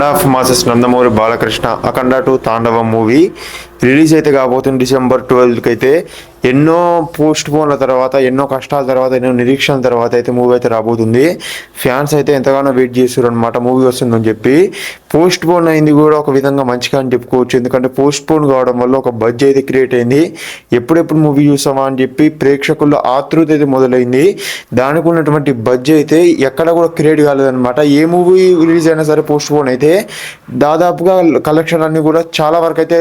Of masses Nandamuri Balakrishna Akhanda 2 తాండవం movie release అయితే కాబోతుంది December 12కి అయితే ఎన్నో పోస్ట్ పోన్ల తర్వాత ఎన్నో కష్టాల తర్వాత ఎన్నో నిరీక్షణల తర్వాత అయితే మూవీ అయితే రాబోతుంది. ఫ్యాన్స్ అయితే ఎంతగానో వెయిట్ చేస్తారు అనమాట మూవీ వస్తుందని చెప్పి. పోస్ట్ పోన్ అయింది కూడా ఒక విధంగా మంచిగా అని చెప్పుకోవచ్చు. ఎందుకంటే పోస్ట్ పోన్ కావడం వల్ల ఒక బడ్జ్ అయితే క్రియేట్ అయింది. ఎప్పుడెప్పుడు మూవీ చూసామా అని చెప్పి ప్రేక్షకుల్లో ఆతృత అయితే మొదలైంది. దానికి ఉన్నటువంటి బడ్జ్ అయితే ఎక్కడ కూడా క్రియేట్ కాలేదన్నమాట. ఏ మూవీ రిలీజ్ అయినా సరే పోస్ట్ పోన్ అయితే దాదాపుగా కలెక్షన్ అన్ని కూడా చాలా వరకు అయితే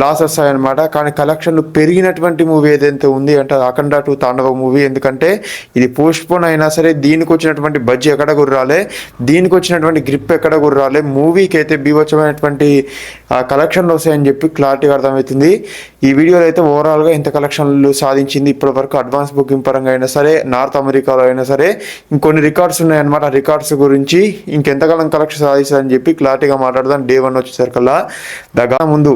లాస్ వస్తాయన్నమాట. కానీ కలెక్షన్లు పెరిగినటువంటి మూవీ ఏదైతే ఉంది అంటే అఖండ 2 తాండవ మూవీ. ఎందుకంటే ఇది పోస్ట్ పోన్ అయినా సరే దీనికి వచ్చినటువంటి బడ్జ్ ఎక్కడ గుర్రాలే, దీనికి వచ్చినటువంటి గ్రిప్ ఎక్కడ గుర్రాలే, మూవీకి అయితే బీభత్సమైనటువంటి కలెక్షన్లు వస్తాయని చెప్పి క్లారిటీగా అర్థమవుతుంది. ఈ వీడియోలో అయితే ఓవరాల్గా ఇంత కలెక్షన్లు సాధించింది ఇప్పటి వరకు అడ్వాన్స్ బుకింగ్ పరంగా అయినా సరే, నార్త్ అమెరికాలో అయినా సరే ఇంకొన్ని రికార్డ్స్ ఉన్నాయన్నమాట. ఆ రికార్డ్స్ గురించి ఇంకెంతకాలం కలెక్షన్ సాధిస్తుందని చెప్పి క్లారిటీగా మాట్లాడదాం. Day 1 వచ్చేసరికల్లా ముందు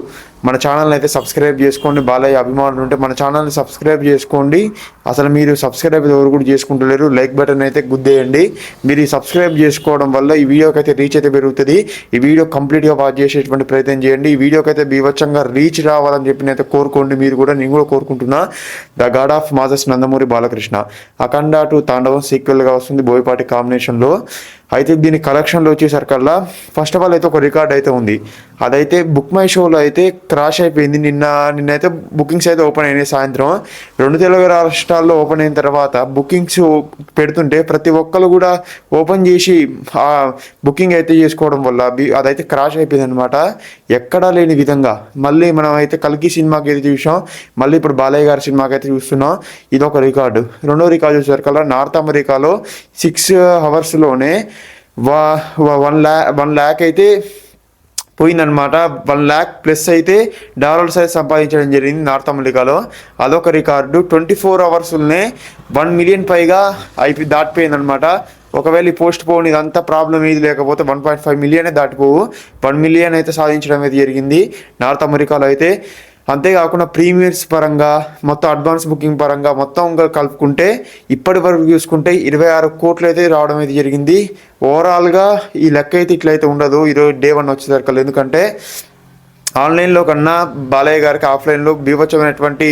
మన ఛానల్ని అయితే సబ్స్క్రైబ్ చేసుకోండి. బాలయ్య అభిమానులు ఉంటే మన ఛానల్ని సబ్స్క్రైబ్ చేసుకోండి. అసలు మీరు సబ్స్క్రైబ్ ఎవరు కూడా చేసుకుంటలేరు. లైక్ బటన్ అయితే గుద్దేయండి. మీరు ఈ సబ్స్క్రైబ్ చేసుకోవడం వల్ల ఈ వీడియోకి అయితే రీచ్ అయితే పెరుగుతుంది. ఈ వీడియో కంప్లీట్గా వాచ్ చేసేటువంటి ప్రయత్నం చేయండి. ఈ వీడియోకి అయితే బీభత్సంగా రీచ్ రావాలని చెప్పి నేనైతే కోరుకోండి. మీరు కూడా, నేను కూడా కోరుకుంటున్నా. The god of masses Nandamuri Balakrishna Akhanda 2 Thaandavam సీక్వెల్గా వస్తుంది బోయపాటి కాంబినేషన్లో. అయితే దీని కలెక్షన్లో వచ్చేసరికల్లా ఫస్ట్ ఆఫ్ ఆల్ అయితే ఒక రికార్డ్ అయితే ఉంది. అదైతే బుక్ మై షోలో అయితే క్రాష్ అయిపోయింది. నిన్నైతే బుకింగ్స్ అయితే ఓపెన్ అయినాయి. సాయంత్రం 2 తెలుగు రాష్ట్రాల్లో ఓపెన్ అయిన తర్వాత బుకింగ్స్ పెడుతుంటే ప్రతి ఒక్కరు కూడా ఓపెన్ చేసి ఆ బుకింగ్ అయితే చేసుకోవడం వల్ల అదైతే క్రాష్ అయిపోయింది అనమాట. ఎక్కడా లేని విధంగా మళ్ళీ మనం అయితే కల్కి సినిమాకి అయితే చూసాం, మళ్ళీ ఇప్పుడు బాలయ్య గారి సినిమాకి అయితే చూస్తున్నాం. ఇది ఒక రికార్డు. రెండో రికార్డు చూసేసరికల్లా నార్త్ అమెరికాలో 6 అవర్స్లోనే 1 lakh అయితే పోయిందనమాట. 1 lakh ప్లస్ అయితే డాలర్స్ అయితే సంపాదించడం జరిగింది నార్త్ అమెరికాలో. అదొక రికార్డు. 24 అవర్స్లోనే 1 million పైగా దాటిపోయిందనమాట. ఒకవేళ ఈ పోస్ట్ పోన్ ఇదంతా ప్రాబ్లం ఏది లేకపోతే 1.5 million దాటిపోవు. 1 million అయితే సాధించడం అయితే జరిగింది నార్త్ అమెరికాలో అయితే. అంతేకాకుండా ప్రీమియర్స్ పరంగా మొత్తం అడ్వాన్స్ బుకింగ్ పరంగా మొత్తం కలుపుకుంటే ఇప్పటి వరకు చూసుకుంటే 26 కోట్లు అయితే రావడం అయితే జరిగింది. ఓవరాల్గా ఈ లెక్క అయితే ఇట్లయితే ఉండదు ఈరోజు Day 1 వచ్చేసరికి. ఎందుకంటే ఆన్లైన్లో కన్నా బాలయ్య గారికి ఆఫ్లైన్లో బీభత్సమైనటువంటి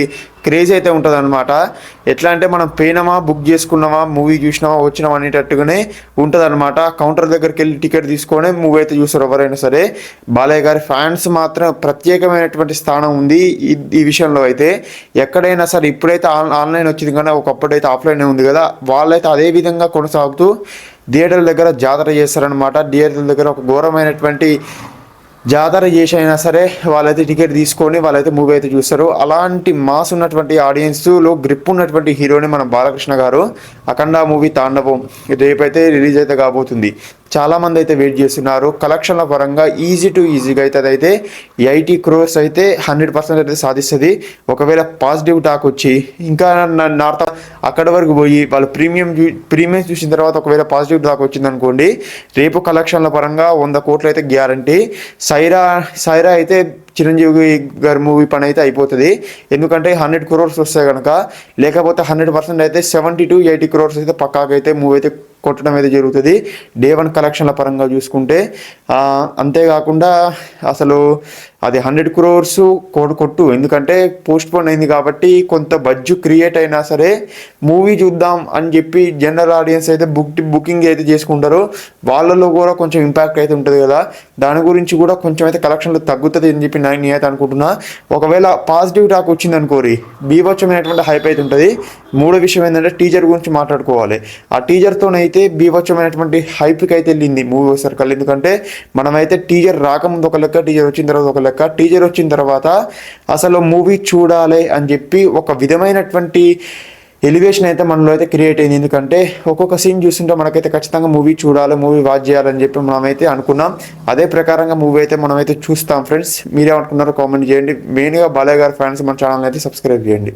క్రేజ్ అయితే ఉంటుంది అనమాట. ఎట్లా అంటే మనం పోయినామా, బుక్ చేసుకున్నామా, మూవీ చూసినామా, వచ్చినామా అనేటట్టుగానే ఉంటుంది అనమాట. కౌంటర్ దగ్గరికి వెళ్ళి టికెట్ తీసుకొని మూవీ అయితే చూస్తారు ఎవరైనా సరే. బాలయ్య గారి ఫ్యాన్స్ మాత్రం ప్రత్యేకమైనటువంటి స్థానం ఉంది ఈ విషయంలో అయితే. ఎక్కడైనా సరే ఇప్పుడైతే ఆన్లైన్ వచ్చింది కానీ ఒకప్పుడైతే ఆఫ్లైన్ ఉంది కదా, వాళ్ళైతే అదే విధంగా కొనసాగుతూ థియేటర్ల దగ్గర జాతర చేస్తారనమాట. థియేటర్ల దగ్గర ఒక ఘోరమైనటువంటి జాతర చేసి అయినా సరే వాళ్ళైతే టికెట్ తీసుకొని వాళ్ళైతే మూవీ అయితే చూస్తారు. అలాంటి మాస్ ఉన్నటువంటి ఆడియన్స్లో గ్రిప్ ఉన్నటువంటి హీరోని మన బాలకృష్ణ గారు. అఖండ మూవీ తాండవం రేపైతే రిలీజ్ అయితే కాబోతుంది. చాలామంది అయితే వెయిట్ చేస్తున్నారు. కలెక్షన్ల పరంగా ఈజీగా అయితే అదైతే 80 crores అయితే 100% అయితే సాధిస్తుంది. పాజిటివ్ టాక్ వచ్చి ఇంకా నార్త్ అక్కడ వరకు పోయి వాళ్ళు ప్రీమియం చూసిన తర్వాత ఒకవేళ పాజిటివ్ టాక్ వచ్చింది అనుకోండి, రేపు కలెక్షన్ల పరంగా 100 కోట్లు అయితే గ్యారంటీ. సైరా అయితే చిరంజీవి గారి మూవీ పని అయితే అయిపోతుంది. ఎందుకంటే 100 crores వస్తాయి కనుక. లేకపోతే 100% అయితే 70 to 80 crores అయితే పక్కాగా అయితే మూవీ అయితే కొట్టడం అయితే జరుగుతుంది Day 1 కలెక్షన్ల పరంగా చూసుకుంటే. అంతేకాకుండా అసలు అది 100 crores కొట్టు. ఎందుకంటే పోస్ట్ పోన్ అయింది కాబట్టి కొంత బడ్జ్ క్రియేట్ అయినా సరే మూవీ చూద్దాం అని చెప్పి జనరల్ ఆడియన్స్ అయితే బుకింగ్ అయితే చేసుకుంటారు. వాళ్ళలో కూడా కొంచెం ఇంపాక్ట్ అయితే ఉంటుంది కదా, దాని గురించి కూడా కొంచెం అయితే కలెక్షన్లు తగ్గుతుంది అని చెప్పి నేనైతే అనుకుంటున్నా. ఒకవేళ పాజిటివ్ టాక్ వచ్చింది అనుకోరి బీభత్సమైనటువంటి హైప్ అయితే ఉంటుంది. మూడో విషయం ఏంటంటే టీజర్ గురించి మాట్లాడుకోవాలి. ఆ టీజర్తోనైతే బీభత్సమైనటువంటి హైప్కి అయితే వెళ్ళింది మూవీ సర్కిల్. ఎందుకంటే మనమైతే టీజర్ రాకముందు ఒక లెక్క, టీజర్ వచ్చిన తర్వాత ఒక లెక్క. టీజర్ వచ్చిన తర్వాత అసలు మూవీ చూడాలి అని చెప్పి ఒక విధమైనటువంటి ఎలివేషన్ అయితే మనలో అయితే క్రియేట్ అయింది. ఎందుకంటే ఒక్కొక్క సీన్ చూస్తుంటే మనకైతే ఖచ్చితంగా మూవీ చూడాలి, మూవీ వాచ్ చేయాలని చెప్పి మనమైతే అనుకున్నాం. అదే ప్రకారంగా మూవీ అయితే మనమైతే చూస్తాం ఫ్రెండ్స్. మీరేమనుకున్నారో కామెంట్ చేయండి. మెయిన్గా బాలయ్య గారి ఫ్యాన్స్ మన ఛానల్ అయితే సబ్స్క్రైబ్ చేయండి.